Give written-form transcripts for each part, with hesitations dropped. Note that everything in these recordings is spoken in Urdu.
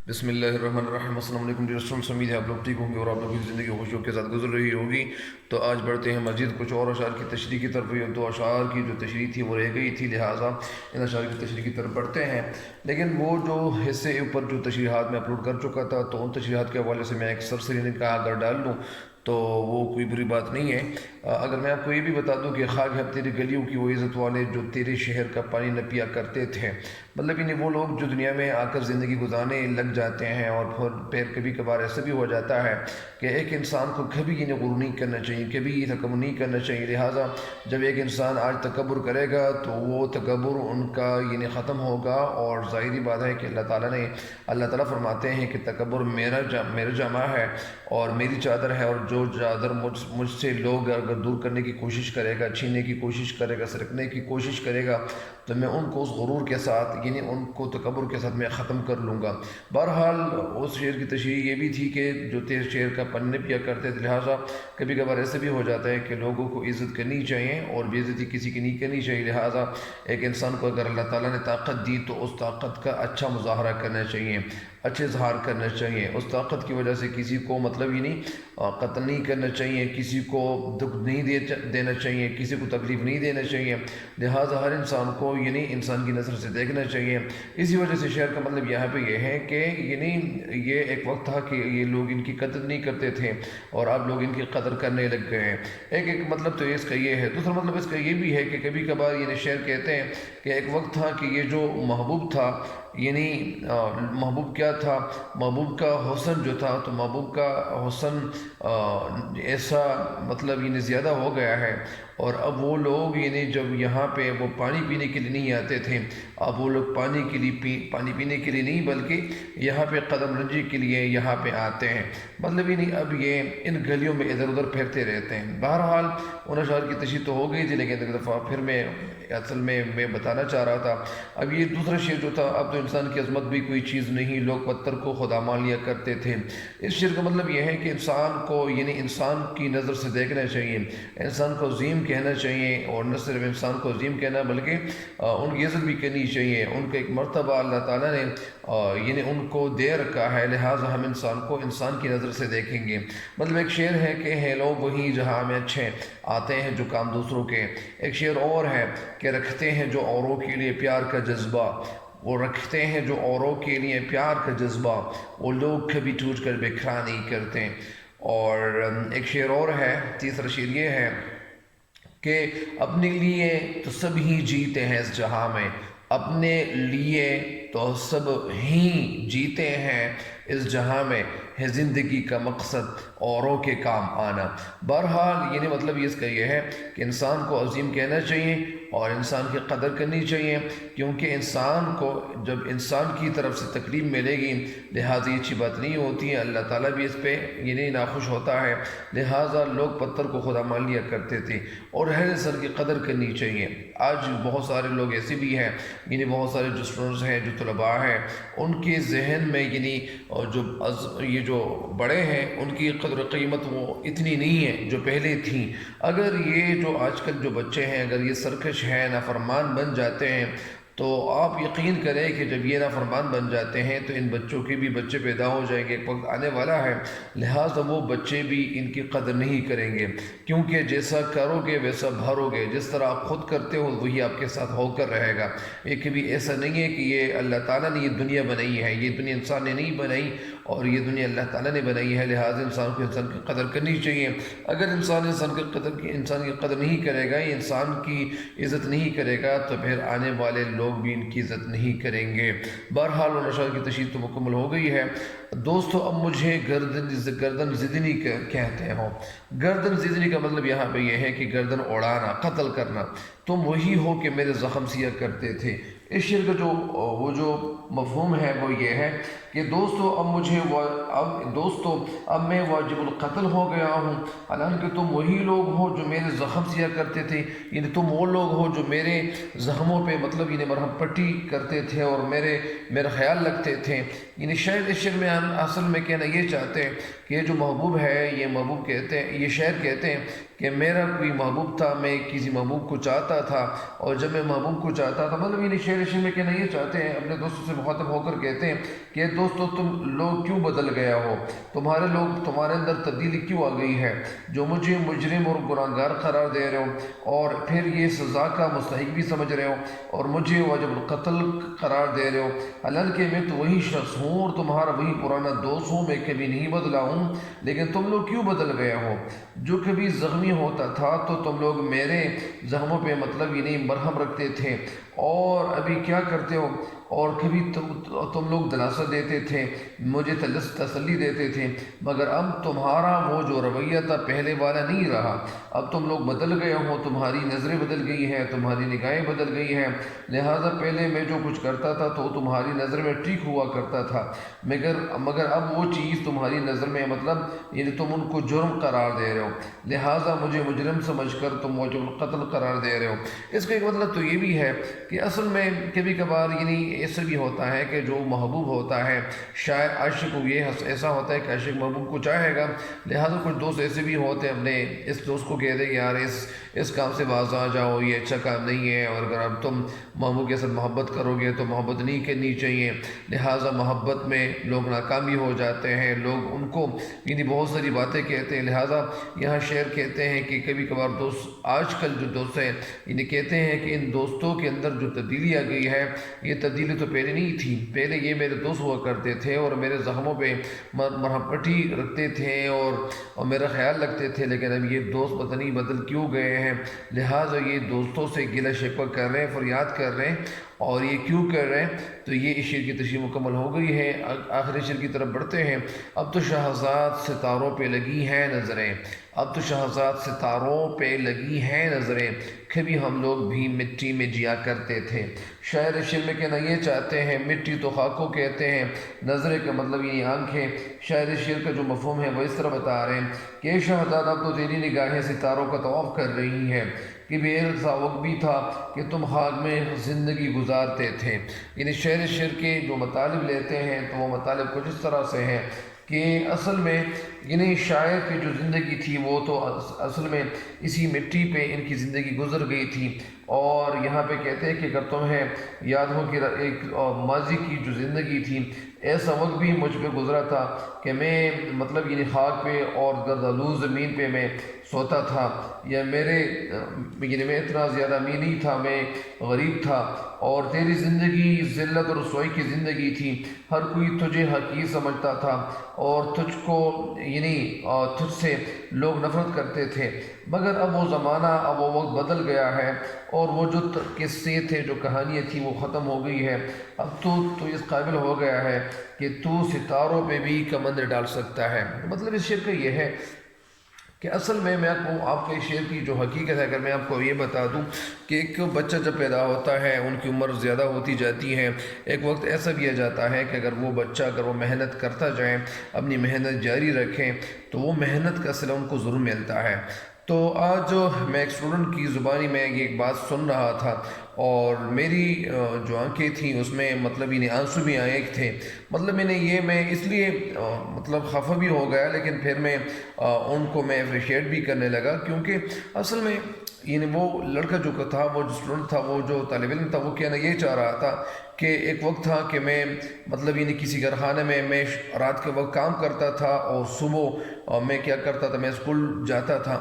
بسم اللہ الرحمن الرحیم۔ السلام علیکم ڈیئر اسٹوڈنٹس، امید ہے آپ لوگ ٹھیک ہوں گے اور آپ لوگوں کی زندگی خوشیوں کے ساتھ گزر رہی ہوگی۔ تو آج بڑھتے ہیں مزید کچھ اور اشعار کی تشریح کی طرف۔ یہ دو اشعار کی جو تشریح تھی وہ رہ گئی تھی، لہٰذا ان اشعار کی تشریح کی طرف بڑھتے ہیں۔ لیکن وہ جو حصے اوپر جو تشریحات میں اپلوڈ کر چکا تھا، تو ان تشریحات کے حوالے سے میں ایک سرسری نگاہ اگر ڈال لوں تو وہ کوئی بری بات نہیں ہے۔ اگر میں آپ کو یہ بھی بتا دوں کہ خاک ہے تیری گلیوں کی وہ عزت والے جو تیرے شہر کا پانی نہ پیا کرتے تھے، مطلب انہیں وہ لوگ جو دنیا میں آ کر زندگی گزارنے لگ جاتے ہیں اور پھر کبھی کبھار ایسا بھی ہو جاتا ہے کہ ایک انسان کو کبھی انہیں غرور نہیں کرنا چاہیے، کبھی یہ تکبر نہیں کرنا چاہیے۔ لہٰذا جب ایک انسان آج تکبر کرے گا تو وہ تکبر ان کا ختم ہوگا، اور ظاہری بات ہے کہ اللہ تعالیٰ فرماتے ہیں کہ تکبر میرا جامہ ہے اور میری چادر ہے، اور جو چادر مجھ سے لوگ اگر دور کرنے کی کوشش کرے گا، چھیننے کی کوشش کرے گا، سرکنے کی کوشش کرے گا، تو میں ان کو اس غرور کے ساتھ ان کو تکبر کے ساتھ میں ختم کر لوں گا۔ بہرحال اس شعر کی تشریح یہ بھی تھی کہ جو تیرے شعر کا پن پیا کرتے تھے، لہٰذا کبھی کبھار ایسے بھی ہو جاتا ہے کہ لوگوں کو عزت کرنی چاہیے اور بے عزتی کسی کی نہیں کرنی چاہیے۔ لہٰذا ایک انسان کو اگر اللہ تعالیٰ نے طاقت دی تو اس طاقت کا اچھا مظاہرہ کرنا چاہیے، اچھے اظہار کرنا چاہیے۔ اس طاقت کی وجہ سے کسی کو قتل نہیں کرنا چاہیے، کسی کو دکھ نہیں دینا چاہیے، کسی کو تکلیف نہیں دینا چاہیے۔ لہٰذا ہر انسان کو انسان کی نظر سے دیکھنا چاہیے۔ اسی وجہ سے شعر کا مطلب یہاں پہ یہ ہے کہ یہ ایک وقت تھا کہ یہ لوگ ان کی قدر نہیں کرتے تھے اور اب لوگ ان کی قدر کرنے لگ گئے ہیں۔ ایک مطلب تو اس کا یہ ہے۔ دوسرا مطلب اس کا یہ بھی ہے کہ کبھی کبھار شعر کہتے ہیں کہ ایک وقت تھا کہ یہ جو محبوب تھا، محبوب کیا تھا، محبوب کا حسن جو تھا، تو محبوب کا حسن ایسا مطلب زیادہ ہو گیا ہے، اور اب وہ لوگ جب یہاں پہ وہ پانی پینے کے لیے نہیں آتے تھے، اب وہ لوگ پانی پینے کے لیے نہیں بلکہ یہاں پہ قدم رنجی کے لیے یہاں پہ آتے ہیں۔ مطلب اب یہ ان گلیوں میں ادھر ادھر پھرتے رہتے ہیں۔ بہرحال ان اشعار کی تشریح تو ہو گئی تھی، لیکن ایک دفعہ پھر میں بتانا چاہ رہا تھا۔ اب یہ دوسرا شعر جو تھا، اب تو انسان کی عظمت بھی کوئی چیز نہیں، لوگ پتھر کو خدا مان لیا کرتے تھے۔ اس شعر کا مطلب یہ ہے کہ انسان کو انسان کی نظر سے دیکھنا چاہیے، انسان کو عظیم کہنا چاہیے، اور نہ صرف انسان کو عظیم کہنا بلکہ ان کی عزت بھی کرنی چاہیے۔ ان کا ایک مرتبہ اللہ تعالیٰ نے ان کو دے رکھا ہے، لہٰذا ہم انسان کو انسان کی نظر سے دیکھیں گے۔ مطلب ایک شعر ہے کہ ہیں لوگ وہی جہاں میں اچھے آتے ہیں جو کام دوسروں کے۔ ایک شعر اور ہے کہ رکھتے ہیں جو اوروں کے لیے پیار کا جذبہ، وہ رکھتے ہیں جو اوروں کے لیے پیار کا جذبہ، وہ لوگ کبھی ٹوٹ کر بکھرا نہیں کرتے۔ اور ایک شعر اور ہے، تیسرا شعر یہ ہے کہ اپنے لیے تو سب ہی جیتے ہیں اس جہاں میں، اپنے لیے تو سب ہی جیتے ہیں اس جہاں میں، ہے زندگی کا مقصد اوروں کے کام آنا۔ بہرحال مطلب اس کا یہ ہے کہ انسان کو عظیم کہنا چاہیے اور انسان کی قدر کرنی چاہیے، کیونکہ انسان کو جب انسان کی طرف سے تکلیف ملے گی، لہٰذا یہ اچھی بات نہیں ہوتی ہے، اللہ تعالیٰ بھی اس پہ ناخوش ہوتا ہے۔ لہٰذا لوگ پتھر کو خدا مان لیا کرتے تھے، اور ہر انسان کی قدر کرنی چاہیے۔ آج بہت سارے لوگ ایسے بھی ہیں، بہت سارے جو اسٹوڈنٹس ہیں، جو طلباء ہیں، ان کے ذہن میں جو بڑے ہیں ان کی قدر و قیمت وہ اتنی نہیں ہے جو پہلے تھیں۔ اگر یہ جو آج کل جو بچے ہیں، اگر یہ سرکش ہیں، نافرمان بن جاتے ہیں، تو آپ یقین کریں کہ جب یہ نافرمان بن جاتے ہیں تو ان بچوں کے بھی بچے پیدا ہو جائیں گے، ایک وقت آنے والا ہے، لہٰذا وہ بچے بھی ان کی قدر نہیں کریں گے، کیونکہ جیسا کرو گے ویسا بھرو گے، جس طرح آپ خود کرتے ہو وہی آپ کے ساتھ ہو کر رہے گا۔ یہ کبھی ایسا نہیں ہے کہ یہ اللہ تعالیٰ نے یہ دنیا بنائی ہے، یہ دنیا انسان نے نہیں بنائی، اور یہ دنیا اللہ تعالیٰ نے بنائی ہے، لہٰذا انسان کو انسان کی قدر کرنی چاہیے۔ اگر انسان کی قدر نہیں کرے گا، انسان کی عزت نہیں کرے گا، تو پھر آنے والے لوگ بھی ان کی عزت نہیں کریں گے۔ بہرحال ان اشعار کی تشریح تو مکمل ہو گئی ہے۔ دوستو اب مجھے گردن زدنی کہتے ہو۔ گردن زدنی کا مطلب یہاں پہ یہ ہے کہ گردن اڑانا، قتل کرنا۔ تم وہی ہو کہ میرے زخم سیا کرتے تھے۔ اس شعر کا جو مفہوم ہے وہ یہ ہے کہ دوستو اب میں واجب القتل ہو گیا ہوں، حالانکہ تم وہی لوگ ہو جو میرے زخم سیا کرتے تھے، تم وہ لوگ ہو جو میرے زخموں پہ مرہم پٹی کرتے تھے اور میرا خیال رکھتے تھے۔ شاید اس شعر میں ہم اصل میں کہنا یہ چاہتے ہیں کہ یہ جو محبوب ہے، یہ شاعر کہتے ہیں کہ میرا کوئی محبوب تھا، میں کسی محبوب کو چاہتا تھا، اور جب میں محبوب کو چاہتا تھا، مطلب یہ شعر میں کہنا یہ چاہتے ہیں، اپنے دوستوں سے مخاطب ہو کر کہتے ہیں کہ دوستو تم لوگ کیوں بدل گیا ہو، تمہارے اندر تبدیلی کیوں آ گئی ہے، جو مجھے مجرم اور گناہگار قرار دے رہے ہو اور پھر یہ سزا کا مستحق بھی سمجھ رہے ہو اور مجھے واجب القتل قرار دے رہے ہو، حالانکہ میں تو وہی شخص ہوں اور تمہارا وہی پرانا دوست ہوں، میں کبھی نہیں بدلا ہوں، لیکن تم لوگ کیوں بدل گئے ہو؟ جو کبھی زخمی ہوتا تھا تو تم لوگ میرے زخموں پہ مطلب یہ نہیں مرہم رکھتے تھے، اور ابھی کیا کرتے ہو؟ اور کبھی تم لوگ دلاسا دیتے تھے، مجھے تسلی دیتے تھے، مگر اب تمہارا وہ جو رویہ تھا پہلے والا نہیں رہا، اب تم لوگ بدل گئے ہو، تمہاری نظریں بدل گئی ہیں، تمہاری نگاہیں بدل گئی ہیں، لہٰذا پہلے میں جو کچھ کرتا تھا تو تمہاری نظر میں ٹھیک ہوا کرتا تھا، مگر اب وہ چیز تمہاری نظر میں مطلب یعنی تم ان کو جرم قرار دے رہے ہو، لہٰذا مجھے مجرم سمجھ کر تم واجب القتل قرار دے رہے ہو۔ اس کا ایک مطلب تو یہ بھی ہے کہ اصل میں کبھی کبھار یعنی ایسا بھی ہوتا ہے کہ جو محبوب ہوتا ہے، شاید عاشق کو یہ ایسا ہوتا ہے کہ عاشق محبوب کو چاہے گا، لہٰذا کچھ دوست ایسے بھی ہوتے ہیں اپنے اس دوست کو کہہ دیں کہ یار اس کام سے باز آ جاؤ، یہ اچھا کام نہیں ہے، اور اگر اب تم محبوب کے ساتھ محبت کرو گے تو محبت نہیں کرنی چاہیے، لہٰذا محبت میں لوگ ناکامی ہو جاتے ہیں، لوگ ان کو یعنی بہت ساری باتیں کہتے ہیں، لہٰذا یہاں شعر کہتے ہیں کہ کبھی کبھار دوست آج کل جو دوست ہیں یعنی کہتے ہیں کہ ان دوستوں کے اندر جو تبدیلی آ گئی ہے، یہ تبدیلی تو پہلے نہیں تھی، پہلے یہ میرے دوست ہوا کرتے تھے اور میرے زخموں پہ مرہم پٹی رکھتے تھے اور میرا خیال رکھتے تھے، لیکن اب یہ دوست پتہ نہیں بدل کیوں گئے ہیں، لہٰذا یہ دوستوں سے گلہ شکوہ کر رہے ہیں، فریاد کر رہے ہیں، اور یہ کیوں کر رہے ہیں؟ تو یہ اس شعر کی تشریح مکمل ہو گئی ہے۔ آخری شعر کی طرف بڑھتے ہیں۔ اب تو شہزاد ستاروں پہ لگی ہیں نظریں، اب تو شہزاد ستاروں پہ لگی ہیں نظریں، کبھی ہم لوگ بھی مٹی میں جیا کرتے تھے۔ شاعر شعر میں کہنا یہ چاہتے ہیں مٹی تو خاک کو کہتے ہیں، نظریں کا مطلب یہ آنکھیں۔ شاعر شعر کا جو مفہوم ہے وہ اس طرح بتا رہے ہیں کہ شہزاد اب تو تیری نگاہیں ستاروں کا طواف کر رہی ہیں، کہ بھی ایسا وقت بھی تھا کہ تم خاک میں زندگی گزارتے تھے۔ یعنی شعر کے جو مطالب لیتے ہیں تو وہ مطالب کچھ اس طرح سے ہیں کہ اصل میں یعنی شاعر کی جو زندگی تھی وہ تو اصل میں اسی مٹی پہ ان کی زندگی گزر گئی تھی، اور یہاں پہ کہتے ہیں کہ اگر تمہیں یاد ہو کہ ایک ماضی کی جو زندگی تھی، ایسا وقت بھی مجھ پہ گزرا تھا کہ میں مطلب یعنی خاک پہ اور گردآلود زمین پہ میں سوتا تھا، یا یعنی میں اتنا زیادہ امیر نہیں تھا، میں غریب تھا، اور تیری زندگی ذلت اور رسوائی کی زندگی تھی، ہر کوئی تجھے حقیر سمجھتا تھا اور تجھ کو یعنی تجھ سے لوگ نفرت کرتے تھے، مگر اب وہ زمانہ اب وہ وقت بدل گیا ہے، اور وہ جو قصے تھے جو کہانیاں تھیں وہ ختم ہو گئی ہے، اب تو اس قابل ہو گیا ہے کہ تو ستاروں پہ بھی کمند ڈال سکتا ہے۔ مطلب اس شعر کا یہ ہے کہ اصل میں آپ کو اس شعر کی جو حقیقت ہے اگر میں آپ کو یہ بتا دوں کہ ایک بچہ جب پیدا ہوتا ہے ان کی عمر زیادہ ہوتی جاتی ہے، ایک وقت ایسا بھی آ جاتا ہے کہ اگر وہ بچہ محنت کرتا جائے، اپنی محنت جاری رکھیں، تو وہ محنت کا صلہ ان کو ضرور ملتا ہے۔ تو آج جو میں ایک اسٹوڈنٹ کی زبانی میں یہ ایک بات سن رہا تھا، اور میری جو آنکھیں تھیں اس میں مطلب انہیں آنسو بھی آئے تھے، مطلب میں اس لیے مطلب خفا بھی ہو گیا، لیکن پھر میں ان کو میں اپریشیٹ بھی کرنے لگا، کیونکہ اصل میں یعنی وہ لڑکا جو تھا، وہ جو اسٹوڈنٹ تھا، وہ جو طالب علم تھا، وہ کہنا یہ چاہ رہا تھا کہ ایک وقت تھا کہ میں مطلب یعنی کسی کارخانے میں رات کے وقت کام کرتا تھا، اور صبح میں کیا کرتا تھا، میں اسکول جاتا تھا،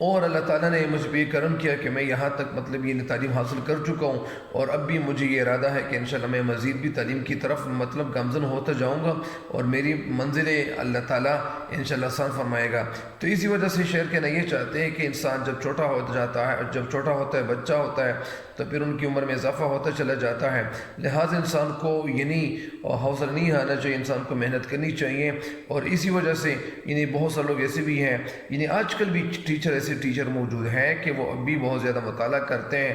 اور اللہ تعالیٰ نے مجھ پہ کرم کیا کہ میں یہاں تک مطلب یہ تعلیم حاصل کر چکا ہوں، اور اب بھی مجھے یہ ارادہ ہے کہ انشاءاللہ میں مزید بھی تعلیم کی طرف مطلب گامزن ہوتا جاؤں گا، اور میری منزل اللہ تعالیٰ انشاءاللہ آسان فرمائے گا۔ تو اسی وجہ سے شعر کہنا یہ چاہتے ہیں کہ انسان جب چھوٹا ہو جاتا ہے، جب چھوٹا ہوتا ہے، بچہ ہوتا ہے، تو پھر ان کی عمر میں اضافہ ہوتا چلا جاتا ہے، لہٰذا انسان کو یعنی حوصلہ نہیں آنا چاہیے، انسان کو محنت کرنی چاہیے، اور اسی وجہ سے یعنی بہت سے لوگ ایسے بھی ہیں، یعنی آج کل بھی ایسے ٹیچر موجود ہیں کہ وہ اب بھی بہت زیادہ مطالعہ کرتے ہیں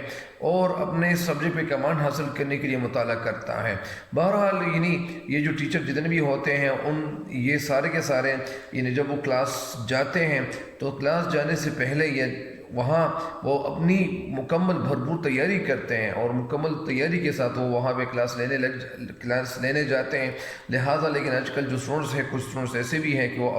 اور اپنے سبجیکٹ پہ کمانڈ حاصل کرنے کے لیے مطالعہ کرتا ہے۔ بہرحال یعنی یہ جو ٹیچر جتنے بھی ہوتے ہیں یہ سارے کے سارے یعنی جب وہ کلاس جاتے ہیں تو کلاس جانے سے پہلے وہاں وہ اپنی مکمل بھرپور تیاری کرتے ہیں اور مکمل تیاری کے ساتھ وہ وہاں پہ کلاس لینے جاتے ہیں. لہٰذا لیکن آج کل جو اسٹوڈنٹس ہیں، کچھ اسٹوڈنٹس ایسے بھی ہیں کہ وہ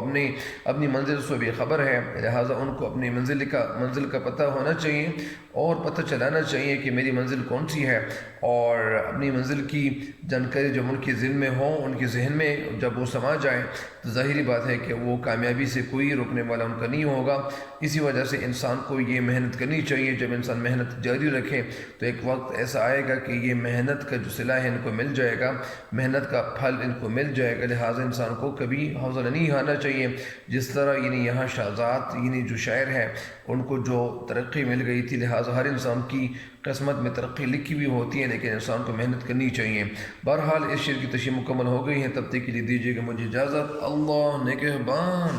اپنی منزل سے بے خبر ہے. لہٰذا ان کو اپنی منزل کا پتہ ہونا چاہیے اور پتہ چلانا چاہیے کہ میری منزل کون سی ہے، اور اپنی منزل کی جانکاری جب ان کے ذہن میں ہو، ان کے ذہن میں جب وہ سما جائے تو ظاہری بات ہے کہ وہ کامیابی سے کوئی روکنے والا ان کا نہیں ہوگا. اسی وجہ سے انسان کو یہ محنت کرنی چاہیے. جب انسان محنت جاری رکھے تو ایک وقت ایسا آئے گا کہ یہ محنت کا جو صلہ ہے ان کو مل جائے گا، محنت کا پھل ان کو مل جائے گا. لہٰذا انسان کو کبھی حوصلہ نہیں آنا چاہیے. جس طرح یہاں شہزاد جو شاعر ہے ان کو جو ترقی مل گئی تھی، لہٰذا ہر انسان کی قسمت میں ترقی لکھی ہوئی ہوتی ہے، لیکن انسان کو محنت کرنی چاہیے. بہرحال اس شعر کی تشریح مکمل ہو گئی ہے. تب تک کے لیے دیجیے گا مجھے اجازت. اللہ نگہبان.